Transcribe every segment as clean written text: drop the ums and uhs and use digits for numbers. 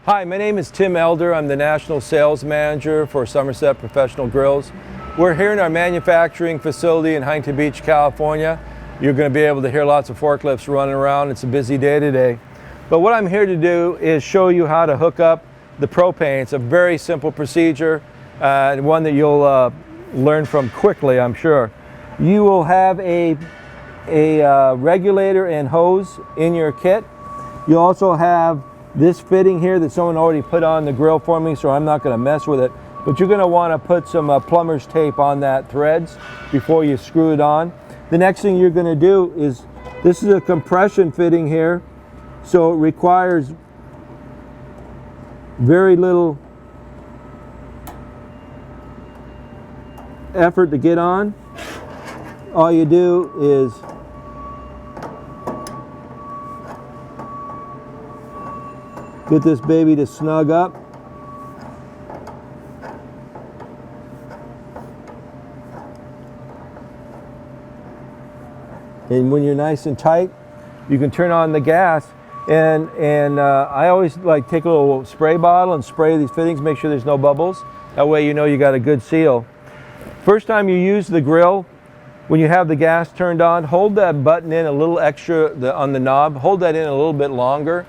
Hi, my name is Tim Elder. I'm the National Sales Manager for Somerset Professional Grills. We're here in our manufacturing facility in Huntington Beach, California. You're going to be able to hear lots of forklifts running around. It's a busy day today. But what I'm here to do is show you how to hook up the propane. It's a very simple procedure and one that you'll learn from quickly, I'm sure. You will have a regulator and hose in your kit. You also have this fitting here that someone already put on the grill for me, so I'm not going to mess with it. But you're going to want to put some plumber's tape on that threads before you screw it on. The next thing you're going to do is, this is a compression fitting here, so it requires very little effort to get on. All you do is get this baby to snug up. And when you're nice and tight, you can turn on the gas. And I always take a little spray bottle and spray these fittings, make sure there's no bubbles. That way you know you got a good seal. First time you use the grill, when you have the gas turned on, hold that button in a little extra on the knob, hold that in a little bit longer,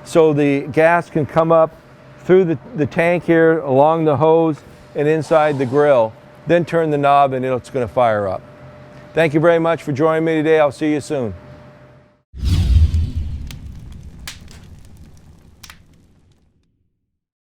so the gas can come up through the tank here, along the hose, and inside the grill. Then turn the knob and it's going to fire up. Thank you very much for joining me today. I'll see you soon.